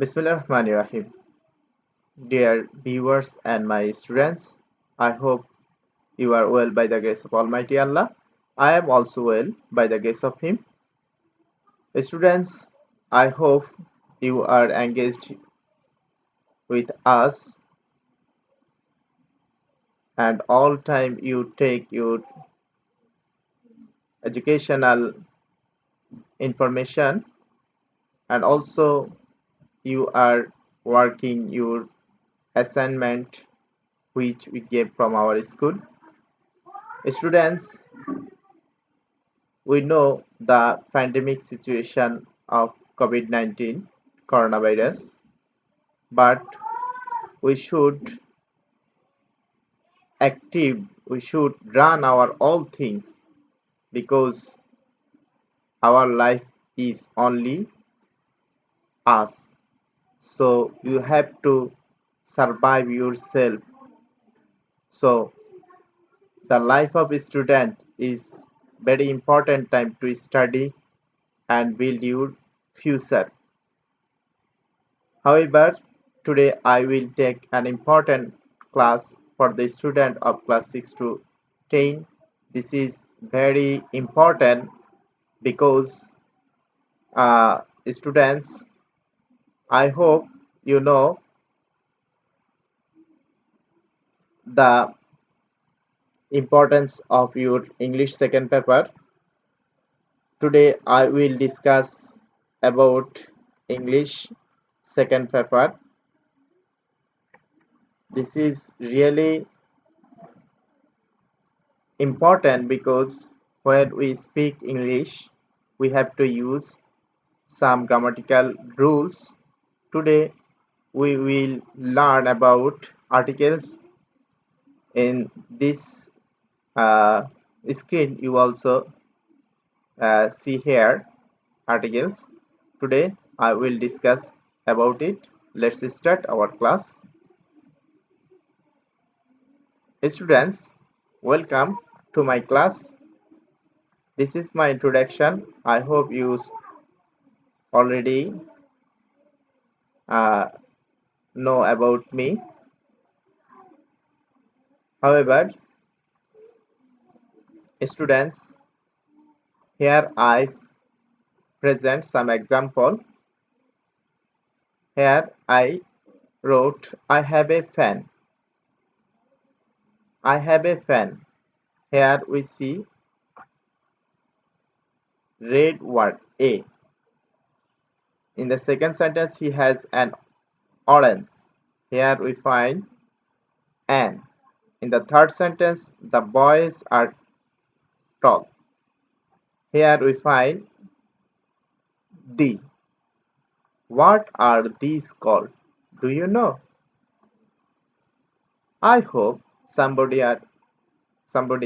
Bismillahirrahmanirrahim. Dear viewers and my students, I hope you are well by the grace of Almighty Allah. I am also well by the grace of Him. Students, I hope you are engaged with us and all time you take your educational information and also you are working your assignment which we gave from our school. Students, we know the pandemic situation of COVID-19 coronavirus, but we should we should run our all things because our life is only us. So you have to survive yourself. So the life of a student is very important time to study and build your future. However, today I will take an important class for the student of class 6 to 10. This is very important because students, I hope you know the importance of your English second paper. Today I will discuss about English second paper. This is really important because when we speak English, we have to use some grammatical rules. Today, we will learn about articles. In this uh, screen, you also see here articles. Today, I will discuss about it. Let's start our class. Students, welcome to my class. This is my introduction. I hope you already uh, know about me. However, students, here I present some example. Here I wrote, I have a fan. I have a fan. Here we see red word A. In the second sentence, he has an orange. Here we find an. In the third sentence, the boys are tall. Here we find D. What are these called? Do you know? I hope somebody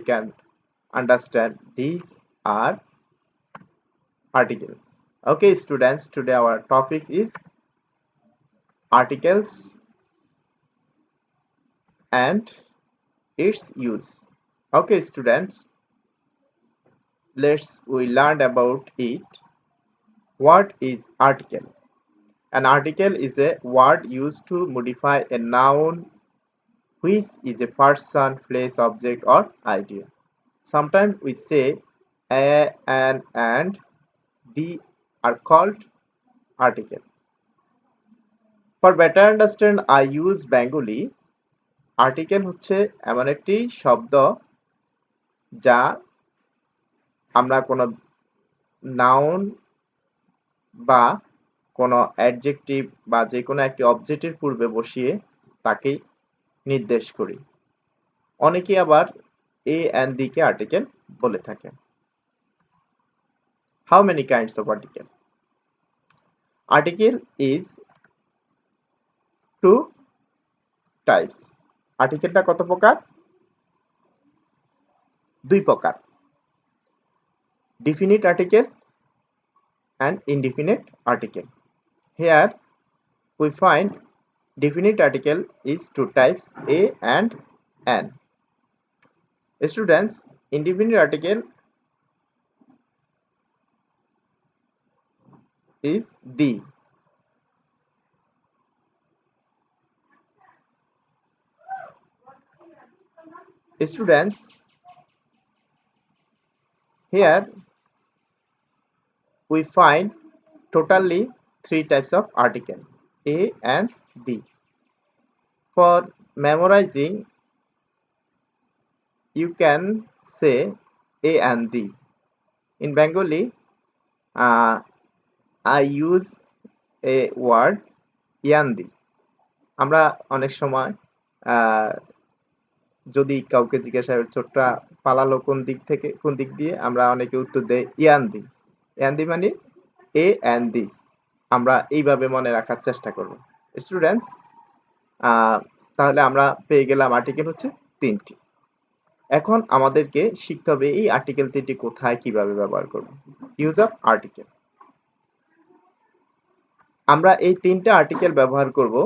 can understand these are articles. Okay, students, today our topic is articles and its use. Okay, students, we learned about it. What is article? An article is a word used to modify a noun which is a person, place, object, or idea. Sometimes we say a, an, and the are called article. For better understand, I use Bengali. Article হচ্ছে এমন একটি শব্দ যা আমরা কোনো noun বা কোনো adjective বা যে কোনো একটি অবজেক্টের পূর্বে বসিয়ে তাকে নির্দেশ করি। অনেকে আবার এ অ্যান্ড দি কে আর্টিকেল বলে থাকে। How many kinds of article? Article is two types. আর্টিকেলটা কত প্রকার? দুই প্রকার। Definite article and indefinite article. Here we find definite article is two types, a and an. Students, indefinite article is the. Students, here we find totally three types of article, A and B. For memorizing, you can say A and D. In Bengali, I use a word ইয়ান্দি। আমরা অনেক সময় যদি কাউকে জিজ্ঞাসা চোরটা পালালো কোন দিক দিয়ে, আমরা অনেকে উত্তর দেই ইয়ান্দি। ইয়ান্দি মানে এ অ্যান্ড দি। আমরা এইভাবে মনে রাখার চেষ্টা করব। স্টুডেন্টস, তাহলে আমরা পেয়ে গেলাম আর্টিকেল হচ্ছে ৩টি। এখন আমাদেরকে শিখতে হবে এই আর্টিকেল ৩টি কোথায় কিভাবে ব্যবহার করব। Use of article. আমরা এই ৩টা আর্টিকেল ব্যবহার করব।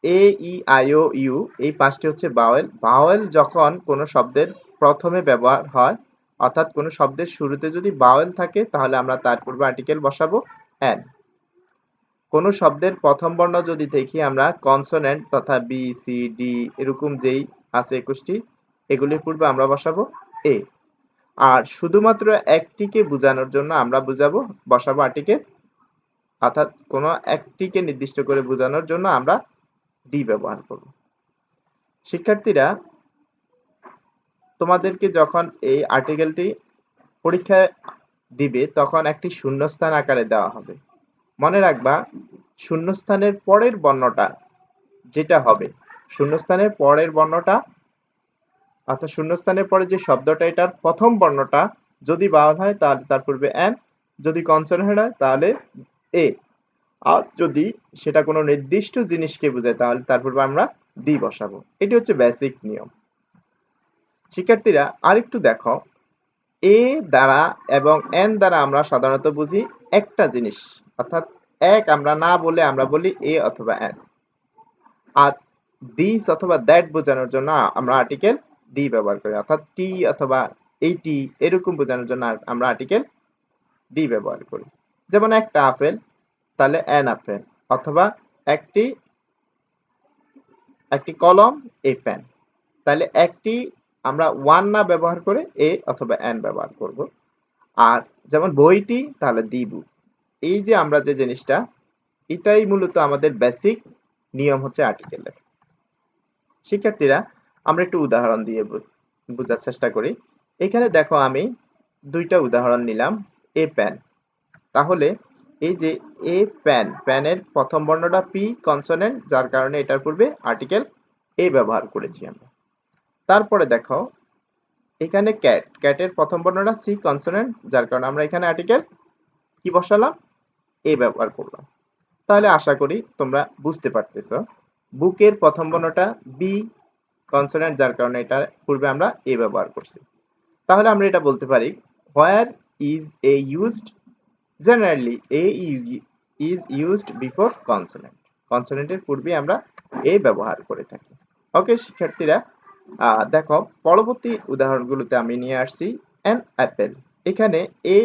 এ, ই, আই, ও, ইউ এই ৫টি হচ্ছে ভাওয়েল। ভাওয়েল যখন কোনো শব্দের প্রথমে ব্যবহার হয়, অর্থাৎ কোনো শব্দের শুরুতে যদি ভাওয়েল থাকে তাহলে আমরা তার পূর্বে আর্টিকেল বসাবো অ্যান। কোনো শব্দের প্রথম বর্ণ যদি দেখি আমরা কনসোনেন্ট তথা বি, সি, ডি এরকম যেই আছে ২১টি, এগুলির পূর্বে আমরা বসাবো এ। আর শুধুমাত্র একটিকে বোঝানোর জন্য আমরা বসাবো আর্টিকেল, অর্থাৎ কোনো একটিকে নির্দিষ্ট করে বোঝানোর জন্য আমরা ডি ব্যবহার করব। শিক্ষার্থীরা, তোমাদেরকে যখন এই আর্টিকেলটি পরীক্ষায় দিবে তখন একটি শূন্যস্থান আকারে দেওয়া হবে। মনে রাখবা, শূন্যস্থানের পরের বর্ণটা যেটা হবে, শূন্যস্থানের পরের বর্ণটা অর্থাৎ শূন্যস্থানের পরে যে শব্দটা, এটার প্রথম বর্ণটা যদি ভাওয়েল হয় তাহলে তার পূর্বে অ্যান, যদি কনসোনেন্ট হয় তাহলে এ, আর যদি সেটা কোনো নির্দিষ্ট জিনিসকে বোঝায় তাহলে তার পূর্বে আমরা দি বসাবো। এটি হচ্ছে বেসিক নিয়ম। শিক্ষার্থীরা, আরেকটু দেখো, এ দ্বারা এবং এন দ্বারা আমরা সাধারণত বুঝি একটা জিনিস, অর্থাৎ এক আমরা না বলে আমরা বলি এ অথবা এন। আর দিস অথবা দ্যাট বোঝানোর জন্য আমরা আর্টিকেল দি ব্যবহার করি, অর্থাৎ টি অথবা এইটি এরকম বোঝানোর জন্য আমরা আর্টিকেল দি ব্যবহার করি। যেমন একটা আপেল, তাহলে অ্যান আপেল, অথবা একটি কলম, এ পেন। তাহলে একটি আমরা ওয়ান না ব্যবহার করে এ অথবা অ্যান ব্যবহার করব। আর যেমন বইটি, তাহলে দি বুক। এই যে আমরা যে জিনিসটা, এটাই মূলত আমাদের বেসিক নিয়ম হচ্ছে আর্টিকেলের। শিক্ষার্থীরা, আমরা একটু উদাহরণ দিয়ে বোঝার চেষ্টা করি। এখানে দেখো, আমি দুইটা উদাহরণ নিলাম, এ পেন। তাহলে এই যে এ পেন, পেনের প্রথম বর্ণটা পি কনসোনেন্ট, যার কারণে এটার পূর্বে আর্টিকেল এ ব্যবহার করেছি আমরা। তারপরে দেখো, এখানে ক্যাট, ক্যাটের প্রথম বর্ণটা সি কনসোনেন্ট, যার কারণে আমরা এখানে আর্টিকেল কি বসালাম, এ ব্যবহার করলাম। তাহলে আশা করি তোমরা বুঝতে পারতেছো। বুকের প্রথম বর্ণটা বি কনসোনেন্ট, যার কারণে এটার পূর্বে আমরা এ ব্যবহার করছি। তাহলে আমরা এটা বলতে পারি, where is a used, generally a is used before consonant. কনসোনেন্টের পূর্বে আমরা এ ব্যবহার করে থাকি। ওকে শিক্ষার্থীরা, দেখো পরবর্তী উদাহরণগুলোতে আমি নিয়ে আসছি অ্যান অ্যাপেল। এখানে এ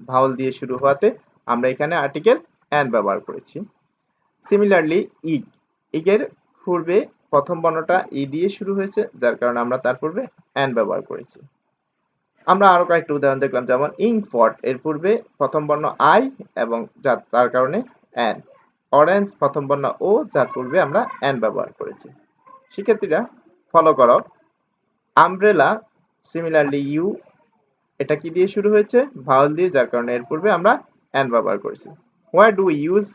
ভাওয়েল দিয়ে শুরু হওয়াতে আমরা এখানে আর্টিকেল অ্যান ব্যবহার করেছি। সিমিলারলি ইগ, ইগের পূর্বে প্রথম বর্ণটা ই দিয়ে শুরু হয়েছে, যার কারণে আমরা তার পূর্বে অ্যান ব্যবহার করেছি। আমরা আরো কয়েকটা উদাহরণ দেখলাম, যেমন ইঙ্কপট, এর পূর্বে প্রথম বর্ণ আই এবং তার কারণে অ্যান। অরেঞ্জ, প্রথম বর্ণ ও, যার পূর্বে আমরা অ্যান ব্যবহার করেছি। শিক্ষার্থীরা ফলো করো। আমব্রেলা, সিমিলারলি ইউ, এটা কি দিয়ে শুরু হয়েছে, ভাওয়েল দিয়ে, যার কারণে এর পূর্বে আমরা অ্যান ব্যবহার করেছি। হোয়ার ডু ইউজ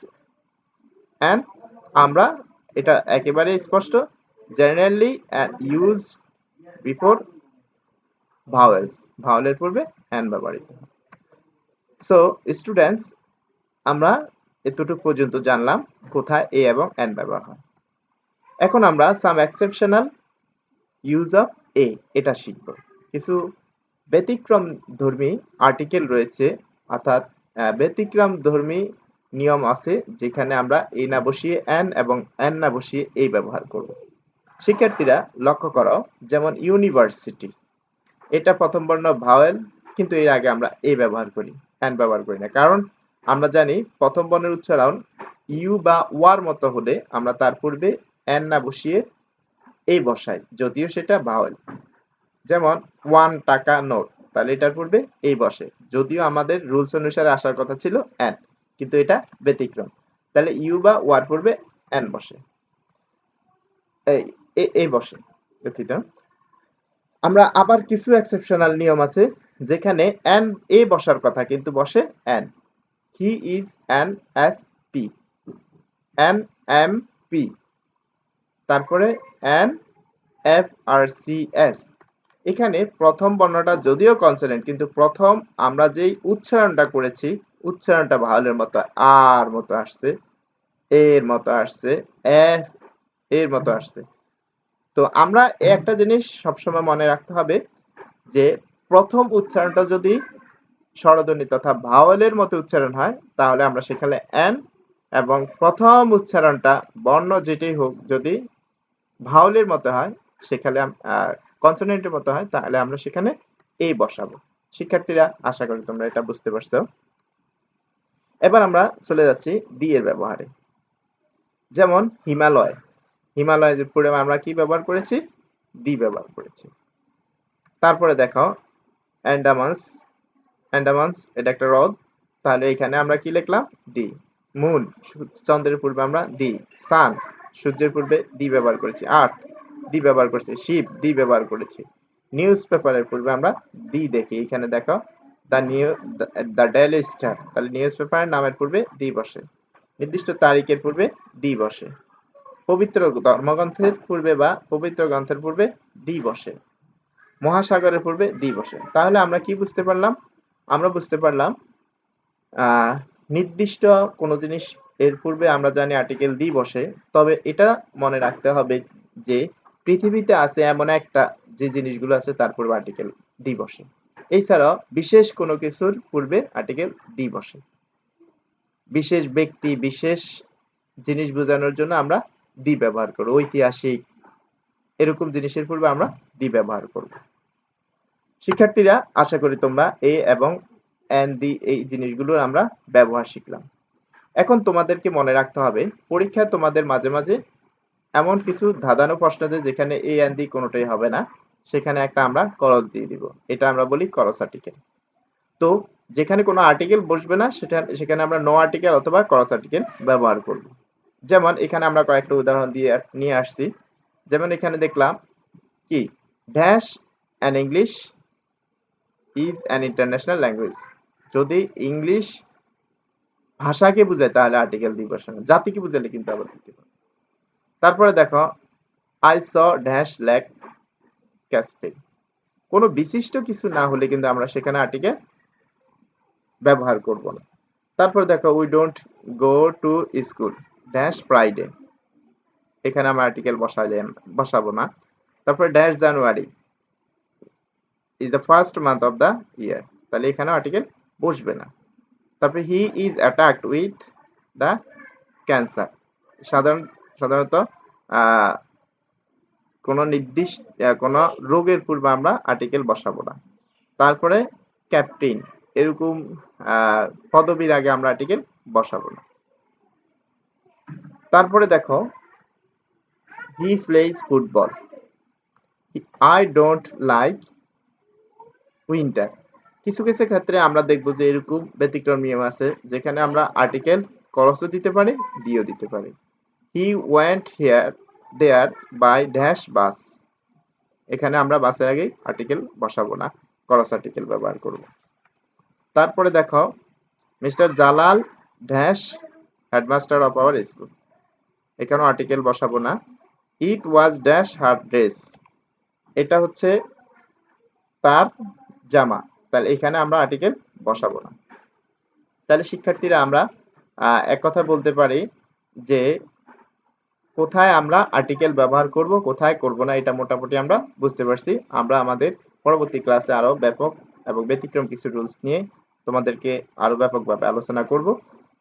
অ্যান, আমরা এটা একেবারে স্পষ্ট, জেনারেলি ইউজ বিফোর ভাওয়েলস, ভাওয়েলের পূর্বে অ্যান ব্যবহৃত। সো স্টুডেন্টস, আমরা এতটুকু পর্যন্ত জানলাম কোথায় এ এবং অ্যান ব্যবহার হয়। এখন আমরা সাম এক্সেপশনাল ইউজ অফ এ এটা শিখব। কিছু ব্যতিক্রম ধর্মী আর্টিকেল রয়েছে, অর্থাৎ ব্যতিক্রম ধর্মী নিয়ম আছে যেখানে আমরা এ না বসিয়ে অ্যান এবং অ্যান না বসিয়ে এ ব্যবহার করব। শিক্ষার্থীরা লক্ষ্য করো, যেমন ইউনিভার্সিটি, এটা প্রথম বর্ণ ভাওয়েল, কিন্তু এর আগে আমরা এ ব্যবহার করি, অ্যান ব্যবহার করি না। কারণ আমরা জানি প্রথম বর্ণের উচ্চারণ ইউ বা ওয়ার মতো হলে আমরা তার পূর্বে অ্যান না বসিয়ে এই বসাই, যদিও সেটা ভাওয়েল। যেমন 1 টাকা নোট, তাহলে এটার পূর্বে এই বসে, যদিও আমাদের রুলস অনুসারে আসার কথা ছিল অ্যান, কিন্তু এটা ব্যতিক্রম। তাহলে ইউ বা ওয়ার পূর্বে অ্যান বসে, এই বসে, দুঃখিত। আমরা আবার কিছু এক্সেপশনাল নিয়ম আছে যেখানে অ্যান এ বসার কথা কিন্তু বসে an. He is an S P, an M P, তারপরে an F R C S. এখানে প্রথম বর্ণটা যদিও কনসোনেন্ট, কিন্তু প্রথম আমরা যেই উচ্চারণটা করেছি উচ্চারণটা ভাওয়ালের মতো আর মতো আসছে, এর মতো আসছে, এফ এর মতো আসছে। তো আমরা একটা জিনিস সবসময় মনে রাখতে হবে যে প্রথম উচ্চারণটা যদি স্বরধ্বনি তথা ভাওয়ালের মতো উচ্চারণ হয় তাহলে আমরা সেখানে এন, এবং প্রথম উচ্চারণটা বর্ণ যেটাই হোক যদি ভাওয়ালের মতো হয় সেখানে কনসোনেন্টের মতো হয় তাহলে আমরা সেখানে এ বসাবো। শিক্ষার্থীরা, আশা করি তোমরা এটা বুঝতে পারছো। এবার আমরা চলে যাচ্ছি দি এর ব্যবহারে। যেমন হিমালয়, হিমালয়ের পরে আমরা কি ব্যবহার করেছি? দি ব্যবহার করেছি। তারপরে দেখো অ্যান্ডামানস, অ্যান্ডামানস এটা একটা হ্রদ, তাহলে এখানে আমরা কি লিখলাম? দি। মুন, চন্দ্রের পূর্বে আমরা দি। সান, সূর্যের পূর্বে দি ব্যবহার করেছি। আর্থ, দি ব্যবহার করেছি। শিপ, দি ব্যবহার করেছি। নিউজ পেপারের পূর্বে আমরা দি দেখি, এখানে দেখো দ্য ডেইলি স্টার, তাহলে নিউজ পেপারের নামের পূর্বে দি বসে। নির্দিষ্ট তারিখের পূর্বে দি বসে। পবিত্র ধর্মগ্রন্থের পূর্বে বা পবিত্র গ্রন্থের পূর্বে দি বসে। মহাসাগরের পূর্বে দি বসে। তাহলে আমরা কি বুঝতে পারলাম? আমরা বুঝতে পারলাম নির্দিষ্ট কোনো জিনিস এর পূর্বে আমরা জানি আর্টিকেল দি বসে, তবে এটা মনে রাখতে হবে যে পৃথিবীতে আছে এমন একটা যে জিনিসগুলো আছে তার পূর্বে আর্টিকেল দি বসে। এছাড়াও বিশেষ কোনো কিছুর পূর্বে আর্টিকেল দি বসে। বিশেষ ব্যক্তি, বিশেষ জিনিস বোঝানোর জন্য আমরা দি ব্যবহার করব। ঐতিহাসিক এরকম জিনিসের পূর্বে আমরা দি ব্যবহার করব। শিক্ষার্থীরা, আশা করি তোমরা এ এবং এন দি এই জিনিসগুলোর আমরা ব্যবহার শিখলাম। এখন তোমাদেরকে মনে রাখতে হবে পরীক্ষায় তোমাদের মাঝে মাঝে এমন কিছু ধাঁধানো প্রশ্ন আছে যেখানে এ এন দি কোনোটাই হবে না, সেখানে একটা আমরা ক্রস দিয়ে দিব, এটা আমরা বলি ক্রস আর্টিকেল। তো যেখানে কোনো আর্টিকেল বসবে না সেখানে আমরা নো আর্টিকেল অথবা ক্রস আর্টিকেল ব্যবহার করব। যেমন এখানে আমরা কয়েকটা উদাহরণ দিয়ে নিয়ে আসছি। যেমন এখানে দেখলাম কি, dash an English is an international language. যদি ইংলিশ ভাষাকে বুঝায় তাহলে আর্টিকেল দিব, জাতিকে বুঝালে কিন্তু আবার দিতে পারে। তারপরে দেখো আই স ড্যাশ লেক ক্যাসপে, কোনো বিশিষ্ট কিছু না হলে কিন্তু আমরা সেখানে আর্টিকেল ব্যবহার করব না। তারপর দেখো we don't go to school dash Friday, এখানে আমরা আর্টিকেল বসাবো না। তারপরে dash January is the first month of the year, তাহলে এখানে আর্টিকেল বসবে না। তারপরে he is attacked with the cancer, সাধারণত কোনো নির্দিষ্ট কোনো রোগের পূর্বে আমরা আর্টিকেল বসাবো না। তারপরে ক্যাপ্টেন, এরকম পদবীর আগে আমরা আর্টিকেল বসাবো না। তারপরে দেখো he plays football, I don't like winter. কিছু কিছু ক্ষেত্রে আমরা দেখবো যে এরকম ব্যতিক্রম নিয়ম আছে যেখানে আমরা আর্টিকেল ক্রসও দিতে পারি, দিও দিতে পারি। He went here there by dash bus, এখানে আমরা বাসের আগে আর্টিকেল বসাবো না, ক্রস আর্টিকেল ব্যবহার করব। তারপরে দেখো mister Jalal dash headmaster of our school, এখানেও আর্টিকেল বসাবো না। ইট ওয়াজ ড্যাশ হার ড্রেস, এটা হচ্ছে তার জামা, তাহলে এখানে আমরা আর্টিকেল বসাবো না। তাহলে শিক্ষার্থীরা, আমরা এক কথা বলতে পারি যে কোথায় আমরা আর্টিকেল ব্যবহার করব, কোথায় করব না, এটা মোটামুটি আমরা বুঝতে পারছি। আমরা আমাদের পরবর্তী ক্লাসে আরো ব্যাপক এবং ব্যতিক্রম কিছু রুলস নিয়ে তোমাদেরকে আরো ব্যাপকভাবে আলোচনা করব।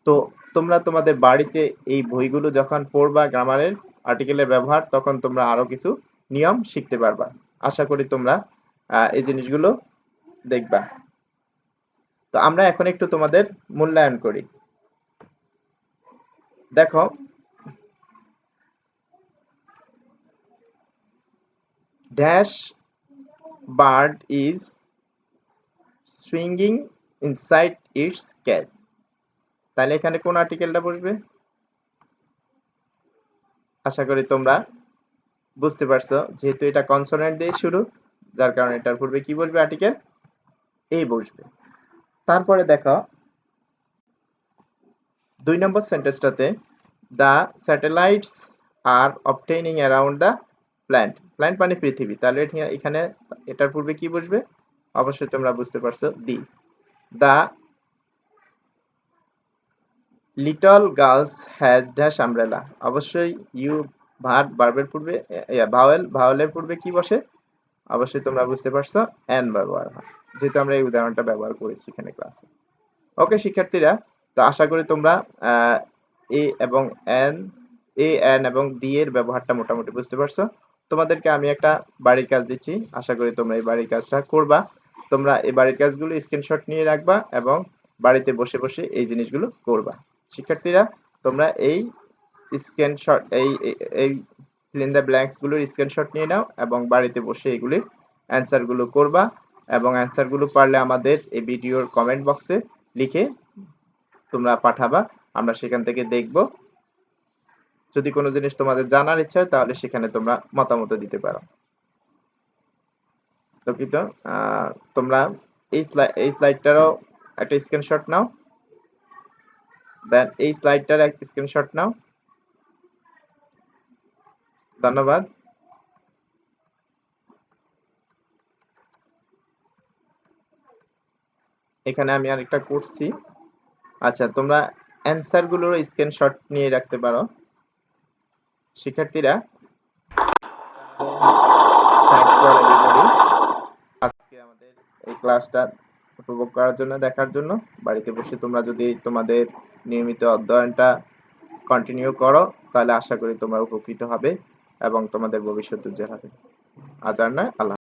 তো তোমরা তোমাদের বাড়িতে এই বইগুলো যখন পড়বা গ্রামারের আর্টিকেলের ব্যবহার, তখন তোমরা আরো কিছু নিয়ম শিখতে পারবা। আশা করি তোমরা এই জিনিসগুলো দেখবা। তো আমরা এখন একটু তোমাদের মূল্যায়ন করি। দেখো dash bird is swinging inside its cage. তাহলে এখানে কোন আর্টিকেলটা বসবে? আশা করি তোমরা বুঝতে পারছো, যেহেতু এটা কনসোনেন্ট দিয়ে শুরু, যার কারণে এটার পূর্বে কি বসবে? আর্টিকেল এ বসবে। তারপরে দেখো 2 নম্বর সেন্টেন্সটাতে the satellites are obtaining around the planet. Planet মানে পৃথিবী, তাহলে এখানে এটার পূর্বে কি বসবে? অবশ্যই তোমরা বুঝতে পারছো, the. The little girls has dash umbrella. অবশ্যই ইউ ভার্বের পূর্বে ভাওয়েলের পূর্বে কি বসে? অবশ্যই তোমরা বুঝতে পারছো, অ্যান ব্যবহার হয়, যেহেতু আমরা এই উদাহরণটা ব্যবহার করেছি এখানে ক্লাসে। ওকে শিক্ষার্থীরা, তো আশা করি তোমরা এ এবং এন এবং দি এর ব্যবহারটা মোটামুটি বুঝতে পারছো। তোমাদেরকে আমি একটা বাড়ির কাজ দিচ্ছি, আশা করি তোমরা এই বাড়ির কাজটা করবা। তোমরা এই বাড়ির কাজগুলো স্ক্রিনশট নিয়ে রাখবা এবং বাড়িতে বসে বসে এই জিনিসগুলো করবা। শিক্ষার্থীরা, তোমরা এই স্ক্রিনশট এই ফিল ইন দ্য ব্ল্যাঙ্কস গুলোর স্ক্রিনশট নিয়ে নাও এবং বাড়িতে বসে এগুলির অ্যান্সার গুলো করবা, এবং অ্যান্সার গুলো পারলে আমাদের এই ভিডিওর কমেন্ট বক্সে লিখে তোমরা পাঠাবা, আমরা সেখান থেকে দেখব। যদি কোনো জিনিস তোমাদের জানার ইচ্ছা হয় তাহলে সেখানে তোমরা মতামত দিতে পারো। দুঃখিত, তোমরা এই স্লাইডটারও একটা স্ক্রিনশট নাও, দেন এই স্লাইডটার এক স্ক্রিনশট নাও। ধন্যবাদ। এখানে আমি আরেকটা করছি। আচ্ছা, তোমরা অ্যান্সার গুলোর স্ক্রিনশট নিয়ে রাখতে পারো শিক্ষার্থীরা। থ্যাঙ্কস ফর এভরিবডি, আজকে আমাদের এই ক্লাসটা উপভোগ করার জন্য, দেখার জন্য। বাড়িতে বসে তোমরা যদি তোমাদের নিয়মিত অধ্যয়নটা কন্টিনিউ করো তাহলে আশা করি তোমরা উপকৃত হবে এবং তোমাদের ভবিষ্যৎ উজ্জ্বল হবে। আজ আর নয়, আল্লাহ।